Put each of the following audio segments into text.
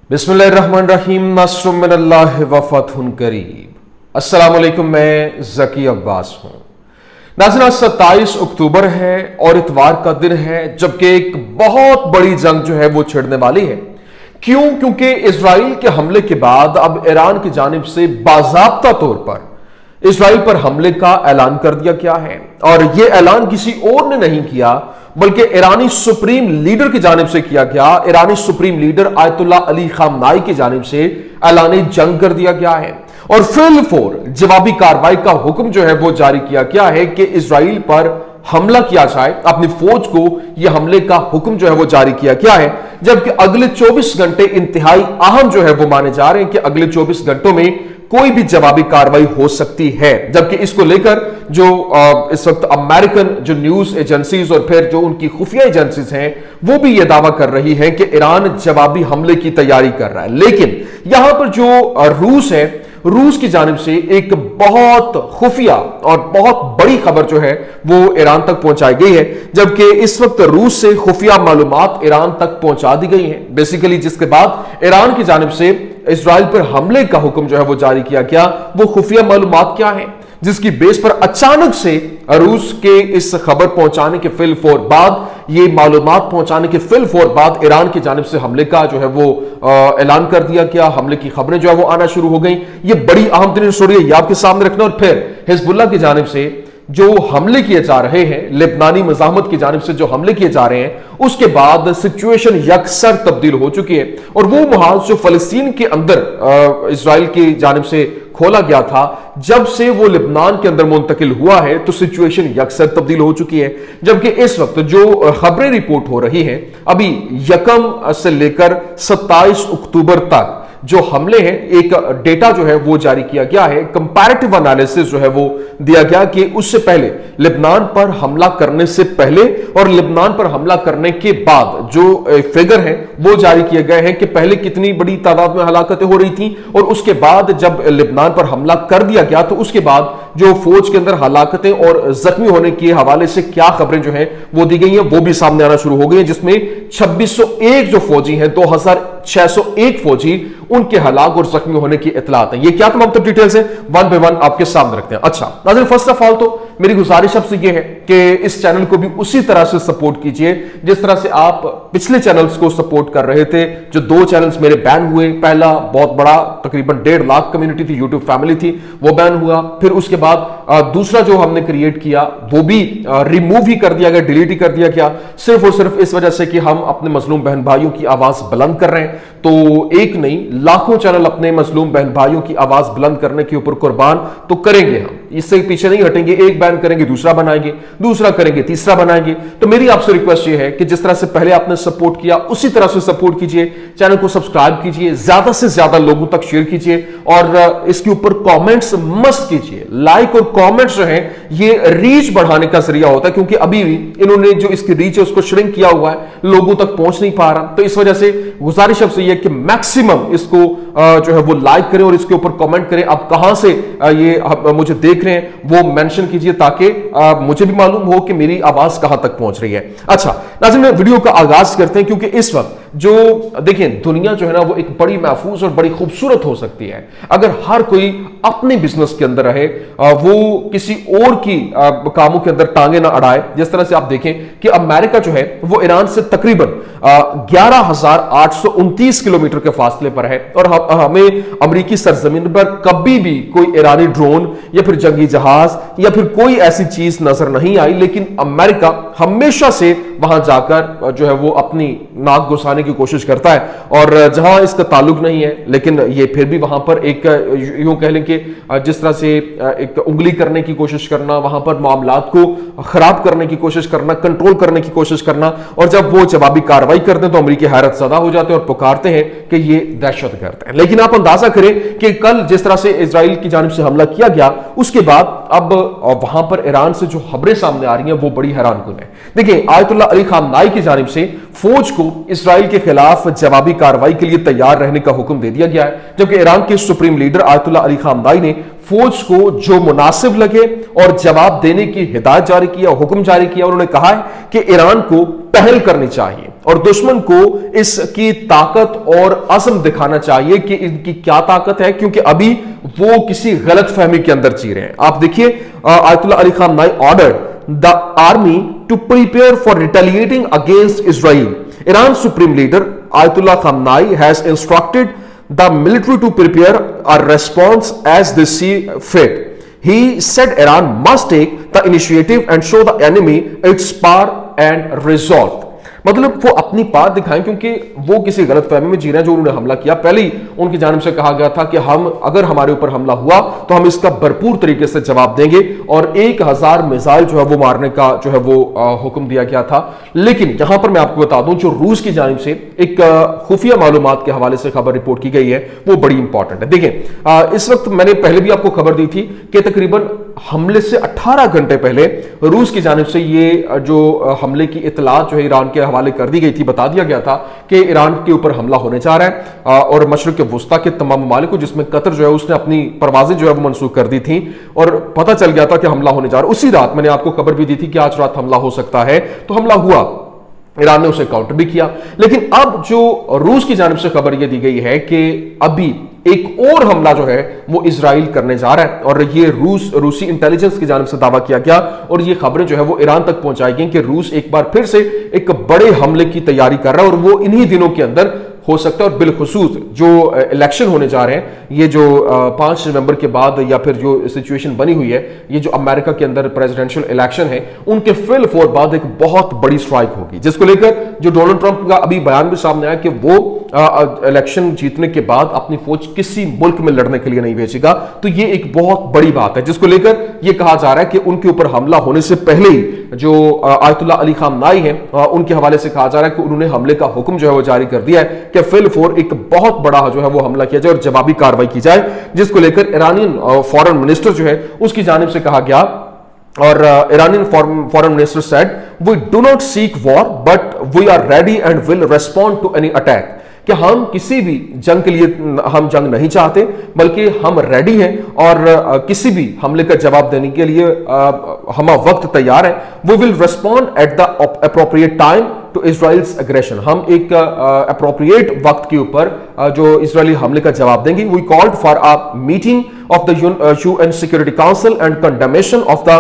बिस्मिल्लाहिर्रहमानिर्रहीम नस्रुम मिनल्लाहि व फतहुन करीब। अस्सलाम वालेकुम, मैं ज़की अब्बास हूं। नाज़रीन, आज 27 अक्टूबर है और इतवार का दिन है, जबकि एक बहुत बड़ी जंग जो है वो छिड़ने वाली है। क्यों? क्योंकि इजराइल के हमले के बाद अब ईरान की जानिब से बाज़ाब्ता तौर पर इजराइल पर हमले का ऐलान कर दिया गया है। और यह ऐलान किसी और ने नहीं किया बल्कि ईरानी सुप्रीम लीडर की जानिब से किया गया। ईरानी supreme leader Ayatollah Ali Khamenei की जानिब से ऐलान जंग कर दिया गया है और फिल फोर जवाबी कार्रवाई का हुक्म जो है वो जारी किया गया है कि इजराइल पर हमला किया जाए। अपनी फौज को यह हमले का हुक्म जो है वो जारी किया गया है, जबकि अगले 24 घंटे इंतहाई अहम जो है वो माने जा रहे हैं कि अगले 24 घंटों में कोई भी जवाबी कार्रवाई हो सकती है। जबकि इसको लेकर जो इस वक्त अमेरिकन जो न्यूज एजेंसीज और फिर जो उनकी खुफिया एजेंसीज हैं वो भी यह दावा कर रही हैं कि ईरान जवाबी हमले की तैयारी कर रहा है। लेकिन यहां पर जो रूस है, रूस की जानिब से एक बहुत खुफिया और बहुत बड़ी खबर जो है वो ईरान तक पहुंचाई गई है, जबकि इस वक्त रूस से खुफिया मालूमात ईरान तक पहुंचा दी गई हैं। बेसिकली जिसके बाद ईरान की जानिब से इजराइल पर हमले का हुक्म जो है वो जारी किया गया, वो खुफिया मालूमात क्या है, जिसकी बेस पर अचानक से रूस के इस खबर पहुंचाने के फिल फोर बाद, ये मालूमात पहुंचाने के फिल फोर बाद ईरान की जानिब से हमले का जो है वो ऐलान कर दिया गया। हमले की खबरें जो है वो आना शुरू हो गई। ये बड़ी अहम तरीन स्टोरी है, ये आपके सामने रखना। और फिर हिजबुल्लाह की जानिब से जो हमले किए जा रहे हैं, लेबनानी मज़ाहमत की जानिब से जो हमले किए जा रहे हैं, उसके बाद सिचुएशन यकसर तब्दील हो चुकी है। और वो मुहाज जो फलस्तीन के अंदर इजराइल की जानिब से खोला गया था, जब से वो लेबनान के अंदर मुंतकिल हुआ है तो सिचुएशन यकसर तब्दील हो चुकी है। जबकि इस वक्त जो खबरें रिपोर्ट हो रही हैं, अभी यकम से लेकर 27 अक्टूबर तक जो हमले हैं, एक डेटा जो है वो जारी किया गया है, कंपैरेटिव एनालिसिस जो है वो दिया गया कि उससे पहले लेबनान पर हमला करने से पहले और लेबनान पर हमला करने के बाद जो फिगर है वो जारी किए गए हैं कि पहले कितनी बड़ी तादाद में हलाकतें हो रही थी और उसके बाद जब लेबनान पर हमला कर दिया गया तो उसके बाद जो फौज के अंदर हलाकतें और जख्मी होने के हवाले से क्या खबरें जो हैं वो दी गई हैं, वो भी सामने आना शुरू हो गई हैं, जिसमें 2601 जो फौजी हैं, 2601 फौजी उनके हलाक और जख्मी होने की इतलात है। ये क्या तमाम डिटेल्स है वन बाय वन आपके सामने रखते हैं। अच्छा नाज़रीन, फर्स्ट ऑफ ऑल तो मेरी गुजारिश आपसे ये है कि इस चैनल को भी उसी तरह से सपोर्ट कीजिए जिस तरह से आप पिछले चैनल्स को सपोर्ट कर रहे थे। जो 2 चैनल्स मेरे बैन हुए, पहला बहुत बड़ा तकरीबन 1.5 लाख कम्युनिटी थी, यूट्यूब फैमिली थी, वो बैन हुआ। फिर उसके बाद दूसरा जो हमने क्रिएट किया वो भी रिमूव ही कर दिया गया, डिलीट ही कर दिया गया, सिर्फ और सिर्फ इस वजह से कि हम अपने मजलूम बहन भाइयों की आवाज बुलंद कर रहे हैं। तो एक नहीं, लाखों चैनल अपने मजलूम बहन भाइयों की आवाज बुलंद करने के ऊपर कुर्बान तो करेंगे, हम इससे पीछे नहीं हटेंगे। एक बैन करेंगे, दूसरा बनाएंगे, दूसरा करेंगे, तीसरा बनाएंगे। तो मेरी आपसे रिक्वेस्ट ये है कि जिस तरह से पहले आपने सपोर्ट किया उसी तरह से सपोर्ट कीजिए, चैनल को सब्सक्राइब कीजिए, ज्यादा से ज्यादा लोगों तक शेयर कीजिए और इसके ऊपर कमेंट्स मस्त कीजिए। लाइक और कमेंट्स जो है ये रीच बढ़ाने का जरिया होता है, क्योंकि अभी भी इन्होंने जो इसकी रीच है उसको श्रिंक किया हुआ है, लोगों तक पहुंच नहीं पा रहा। तो इस वजह से गुजारिश आपसे ये कि मैक्सिमम इसको जो है वो लाइक करें और इसके ऊपर कमेंट करें। आप कहां से ये मुझे देख रहे हैं वो मेंशन कीजिए ताकि मुझे भी मालूम हो कि मेरी आवाज कहां तक पहुंच रही है। अच्छा नाज़रीन, वीडियो का आगाज करते हैं, क्योंकि इस वक्त जो देखिए दुनिया जो है ना वो एक बड़ी महफूज और बड़ी खूबसूरत हो सकती है अगर हर कोई अपने बिजनेस के अंदर रहे, वो किसी और की कामों के अंदर टांगे ना अड़ाए। जिस तरह से आप देखें कि अमेरिका जो है वो ईरान से तकरीबन 11,829 किलोमीटर के फासले पर है और हमें अमेरिकी सरजमीन पर कभी भी कोई ईरानी ड्रोन या फिर जंगी जहाज या फिर कोई ऐसी चीज नजर नहीं आई। लेकिन अमेरिका हमेशा से वहां जाकर जो है वो अपनी नाक घुसाने की कोशिश करता है और जहां इसका ताल्लुक नहीं है, लेकिन ये फिर भी वहां पर एक यूं कह लें कि जिस तरह से एक उंगली करने की कोशिश करना, वहां पर मामलात को खराब करने की कोशिश करना, कंट्रोल करने की कोशिश करना, और जब वो जवाबी कार्रवाई करते हैं तो अमेरिकी हैरत ज़दा हो जाते हैं और पुकारते हैं कि ये दहशतगर्द है। लेकिन आप अंदाजा करें कि कल जिस तरह से इजराइल की जानिब से हमला किया गया उसके बाद अब वहां पर ईरान से जो खबरें सामने आ रही हैं वो बड़ी हैरानकुन है। देखिए आयतुल्लाह अली खामनाई की जानिब से फौज को इजराइल के खिलाफ जवाबी कार्रवाई के लिए तैयार रहने का हुक्म दे दिया गया है, जबकि ईरान के सुप्रीम लीडर आयतुल्लाह अली खामनाई ने फौज को जो मुनासिब लगे और जवाब देने की हिदायत जारी किया, हुक्म जारी किया। उन्होंने कहा है कि ईरान को पहल करनी चाहिए اور دشمن کو इसकी ताकत और अज़्म दिखाना चाहिए कि इनकी क्या ताकत है, क्योंकि अभी वो किसी गलत फहमी के अंदर जी रहे हैं। आप देखिए Ayatollah Ali खामनाई ordered the army to prepare for retaliating against Israel. Iran's supreme leader Ayatollah Khamenei has instructed the military to prepare a response as they see fit. He said Iran must take the initiative and show the enemy its power and resolve. मतलब वो अपनी पार दिखाएं, क्योंकि वो किसी गलत फहमी में जी रहे हैं। जो उन्होंने हमला किया, पहले ही उनकी जानिब से कहा गया था कि हम अगर हमारे ऊपर हमला हुआ तो हम इसका भरपूर तरीके से जवाब देंगे, और 1000 मिसाइल जो है वो मारने का जो है वो हुक्म दिया गया था। लेकिन यहां पर मैं आपको बता दूं, जो रूस की जानिब से एक खुफिया मालूमात के हवाले से खबर रिपोर्ट की गई है, वो बड़ी इंपॉर्टेंट है। देखिए इस वक्त मैंने पहले भी आपको खबर दी थी कि तकरीबन हमले से 18 घंटे पहले रूस की जानिब से ये जो हमले की इतलात जो है ईरान के हवाले कर दी गई थी। बता दिया गया था कि ईरान के ऊपर हमला होने जा रहा है, और मशरिक वुस्ता के तमाम ममालिक को, जिसमें कतर जो है उसने अपनी परवाजें जो है वो मनसूख कर दी थी, और पता चल गया था कि हमला होने जा रहा है। उसी रात मैंने आपको खबर भी दी थी कि आज रात हमला हो सकता है, तो हमला हुआ, ईरान ने उसे काउंटर भी किया। लेकिन अब जो रूस की जानिब से खबर यह दी गई है कि अभी एक और हमला जो है वो इजराइल करने जा रहा है, और ये रूसी इंटेलिजेंस की जानिब से दावा किया गया, और ये खबरें जो है वो ईरान तक पहुंचाई गई कि रूस एक बार फिर से एक बड़े हमले की तैयारी कर रहा है, और वो इन्हीं दिनों के अंदर हो सकता है। और बिलखुसूस जो इलेक्शन होने जा रहे हैं, ये जो 5 नवंबर के बाद या फिर जो सिचुएशन बनी हुई है, ये जो अमेरिका के अंदर प्रेसिडेंशियल इलेक्शन है, उनके फिल फोर बाद एक बहुत बड़ी स्ट्राइक होगी, जिसको लेकर जो डोनाल्ड ट्रंप का अभी बयान भी सामने आया कि वो इलेक्शन जीतने के बाद अपनी फौज किसी मुल्क में लड़ने के लिए नहीं भेजेगा। तो ये एक बहुत बड़ी बात है, जिसको लेकर ये कहा जा रहा है कि उनके ऊपर हमला होने से पहले ही जो आयतुल्लाह अली खामनाई हैं, उनके हवाले से कहा जा रहा है कि उन्होंने हमले का हुक्म जो है वो जारी कर दिया है कि फिल फोर एक बहुत बड़ा जो है वो हमला किया जाए और जवाबी कार्रवाई की जाए, जिसको लेकर ईरानियन फॉरेन मिनिस्टर जो है उसकी जानिब से कहा गया, और Iranian foreign minister said we do not seek war but we are ready and will respond to any attack, कि हम किसी भी जंग के लिए हम जंग नहीं चाहते, बल्कि हम रेडी हैं और किसी भी हमले का जवाब देने के लिए हम वक्त तैयार हैं। We will respond at the appropriate time to Israel's aggression, हम एक अप्रोप्रिएट वक्त के ऊपर जो इजरायली हमले का जवाब देंगे। We called for a meeting of the UN security council and condemnation of the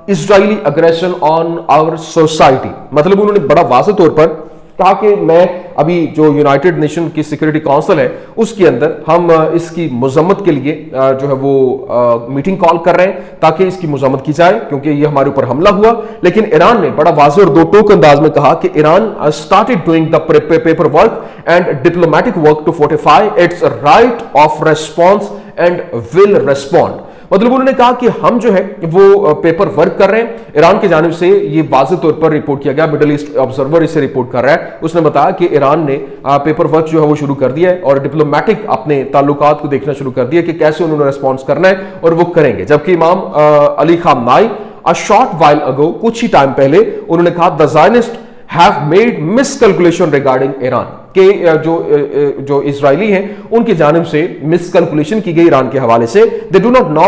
Israeli aggression on our society. मतलब उन्होंने बड़ा वाज़ेह तौर पर कहा कि मैं अभी जो यूनाइटेड नेशन की सिक्योरिटी काउंसिल है उसके अंदर हम इसकी मजम्मत के लिए जो है वो मीटिंग कॉल कर रहे हैं ताकि इसकी मजम्मत की जाए, क्योंकि ये हमारे ऊपर हमला हुआ। लेकिन ईरान ने बड़ा वाज़ेह और दो टोक अंदाज में कहा कि Iran started doing the paper work and diplomatic work to fortify its right of response and will respond. मतलब उन्होंने कहा कि हम जो है वो पेपर वर्क कर रहे हैं। ईरान की जानिब से ये वाज़ेह तौर पर रिपोर्ट किया गया, मिडल ईस्ट ऑब्जर्वर इसे रिपोर्ट कर रहा है। उसने बताया कि ईरान ने पेपर वर्क जो है वो शुरू कर दिया है और डिप्लोमेटिक अपने ताल्लुकात को देखना शुरू कर दिया कि कैसे उन्होंने रेस्पॉन्स करना है, और वो करेंगे। जबकि इमाम Ali Khamenei a short while ago, कुछ ही टाइम पहले उन्होंने कहा the Zionist have made miscalculation regarding Iran, के जो इजरायली हैं उनकी जानिब से मिसकैलकुलेशन की गई ईरान के हवाले से। They do not know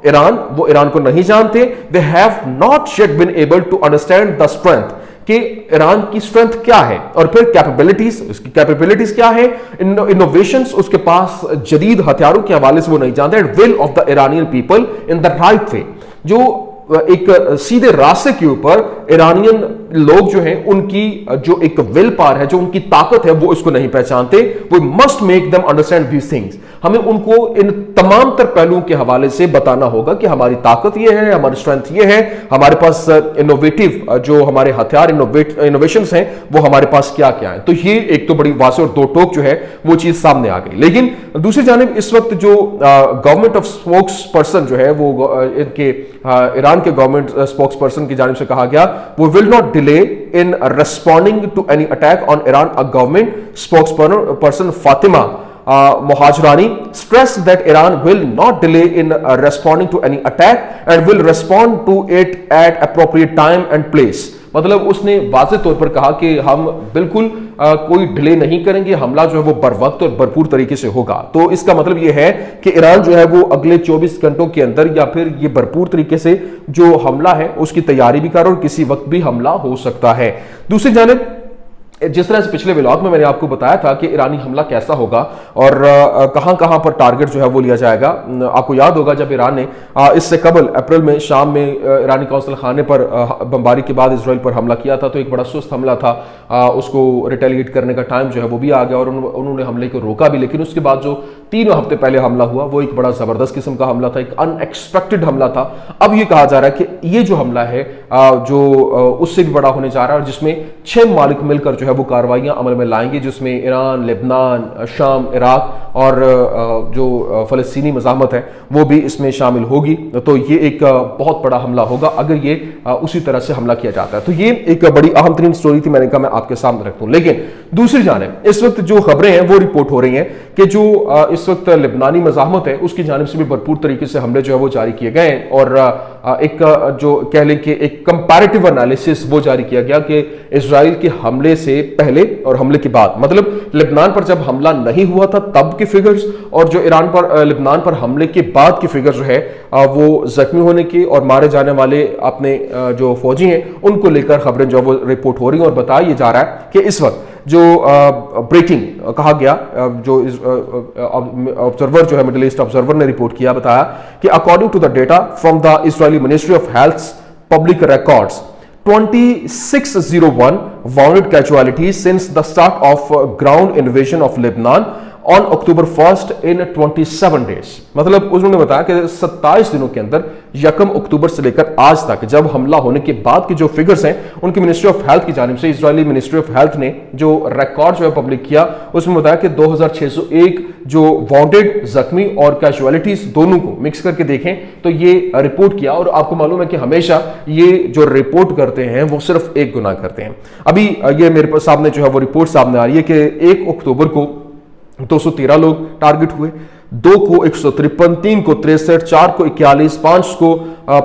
Iran, वो ईरान को नहीं जानते। They have not yet been able to understand the strength, कि ईरान की स्ट्रेंथ क्या है, और फिर कैपेबिलिटीज, उसकी कैपेबिलिटीज क्या है, इनोवेशंस, उसके पास जदीद हथियारों के हवाले से वो नहीं जानते। Will of the Iranian people in the right way, जो एक सीधे रास्ते के ऊपर ईरानियन लोग जो हैं उनकी जो एक विल पावर है, जो उनकी ताकत है, वो इसको नहीं पहचानते। We must make them understand these things, हमें उनको इन तमाम तर पहलुओं के हवाले से बताना होगा कि हमारी ताकत ये है, हमारी स्ट्रेंथ ये है, हमारे पास इनोवेटिव जो हमारे हथियार इनोवेशंस हैं वो हमारे पास क्या क्या है। तो ये एक तो बड़ी वाज़ेह और दो टोक जो है वो चीज सामने आ गई। लेकिन दूसरी जानिब इस वक्त जो गवर्नमेंट ऑफ स्पोक्स पर्सन जो है वो इनके ईरान के गवर्नमेंट स्पोक्स पर्सन की जानिब से कहा गया, वो will not delay in responding to any attack on Iran. A government spokesperson Fatima Mohajirani stressed that Iran will not delay in responding to any attack and will respond to it at appropriate time and place. मतलब उसने वाज़ेह तौर पर कहा कि हम बिल्कुल कोई delay नहीं करेंगे, हमला जो है वो बर वक्त और भरपूर तरीके से होगा। तो इसका मतलब ये है कि ईरान जो है वो अगले 24 घंटों के अंदर या फिर ये भरपूर तरीके से जो हमला है उसकी तैयारी भी कर, और किसी वक्त भी हमला हो सकता है। दूसरी जानिब जिस तरह से पिछले व्लॉग में मैंने आपको बताया था कि ईरानी हमला कैसा होगा और कहां कहां पर टारगेट जो है वो लिया जाएगा। आपको याद होगा जब ईरान ने इससे कबल अप्रैल में शाम में ईरानी कौंसल खाने पर बमबारी के बाद इजराइल पर हमला किया था, तो एक बड़ा सुस्त हमला था, उसको रिटेलिएट करने का टाइम जो है वो भी आ गया और उन्होंने हमले को रोका भी। लेकिन उसके बाद जो 3 हफ्ते पहले हमला हुआ वो एक बड़ा जबरदस्त किस्म का हमला था, एक अनएक्सपेक्टेड हमला था। अब ये कहा जा रहा है कि ये जो हमला है जो उससे भी बड़ा होने जा रहा है और जिसमें 6 मालिक मिलकर जो है वो कार्रवाइयां अमल में लाएंगे, जिसमें ईरान, लेबनान, शाम, इराक और जो फलस्तीनी मज़ाहमत है वो भी इसमें शामिल होगी। तो ये एक बहुत बड़ा हमला होगा अगर ये उसी तरह से हमला किया जाता है। तो ये एक बड़ी अहम तरीन स्टोरी थी, मैंने कहा मैं आपके सामने रख दूं। लेकिन दूसरी जानिब इस वक्त जो खबरें हैं वो रिपोर्ट हो रही हैं कि जो इस वक्त लेबनानी मज़ाहमत है उसकी जानिब से भी भरपूर तरीके से हमले जो है वो जारी किए गए हैं और एक जो कह लें कि एक कंपैरेटिव एनालिसिस वो जारी किया गया कि इजराइल के हमले से पहले और हमले के बाद, मतलब लेबनान पर जब हमला नहीं हुआ था तब के फिगर्स और जो ईरान पर लेबनान पर हमले के बाद के फिगर्स जो है वो जख्मी होने के और मारे जाने वाले अपने जो फौजी हैं उनको लेकर खबरें जो वो रिपोर्ट हो रही हैं और बताया जा रहा है कि इस वक्त जो ब्रेकिंग कहा गया, जो ऑब्जर्वर जो है मिडिल ईस्ट ऑब्जर्वर ने रिपोर्ट किया, बताया कि according to the data from the Israeli ministry of health public records 2601 wounded casualties since the start of ground invasion of Lebanon on October 1st in 27 days। मतलब उन्होंने बताया कि 27 दिनों के अंदर 1 अक्टूबर से लेकर आज तक जब हमला होने के बाद के जो फिगर्स हैं उनकी मिनिस्ट्री ऑफ हेल्थ की जानिब से, इजरायली मिनिस्ट्री ऑफ हेल्थ ने जो रिकॉर्ड जो है पब्लिक किया उसमें बताया कि 2601 जो वाउंडेड, जख्मी और कैजुअलिटीज दोनों को मिक्स करके देखें तो ये रिपोर्ट किया। और आपको मालूम है कि हमेशा ये जो रिपोर्ट करते हैं वो सिर्फ एक गुनाह करते हैं। अभी ये मेरे सामने जो है वो रिपोर्ट सामने आ रही है कि 1 अक्टूबर को 213 लोग टारगेट हुए, 2 को 153, 3 को 63, 4 को 41,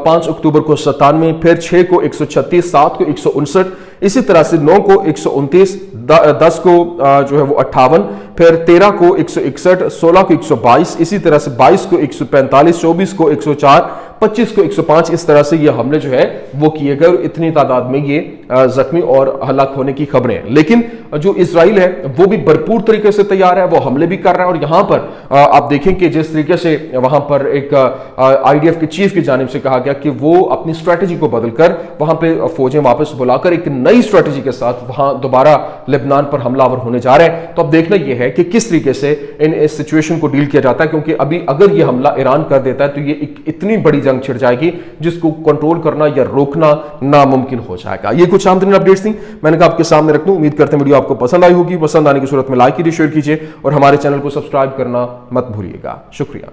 5 अक्टूबर को 97, फिर 6 को 136, 7 को 159, इसी तरह से 9 को 129, 10 को जो है वो 58, फिर 13 को 161, 16 को 122, इसी तरह से 22 को 145, 24 को 104, 25 को 105, इस तरह से ये हमले जो है वो किए गए और इतनी तादाद में ये जख्मी और हलाक होने की खबरें हैं। लेकिन जो इजराइल है वो भी भरपूर तरीके से तैयार है, वो हमले भी कर रहा है और यहां पर आप देखें कि जिस तरीके से वहां पर एक आईडीएफ के चीफ की जानिब से कहा गया कि वो अपनी स्ट्रेटेजी को बदलकर वहां पे फौजें वापस बुलाकर एक नई स्ट्रेटेजी के साथ वहां दोबारा लेबनान पर हमलावर होने जा रहे हैं। तो अब देखना यह है कि किस तरीके से इस सिचुएशन को डील किया जाता है, क्योंकि अभी अगर ये हमला ईरान कर देता है तो ये इतनी बड़ी जंग छिड़ जाएगी जिसको कंट्रोल करना या रोकना नामुमकिन हो जाएगा। ये कुछ आमतरीन अपडेट्स थी, मैंने कहा आपके सामने रख दूं। उम्मीद करते हैं वीडियो आपको पसंद आई होगी। पसंद आने की सूरत में लाइक कीजिए, शेयर कीजिए और हमारे चैनल को सब्सक्राइब करना मत भूलिएगा। शुक्रिया।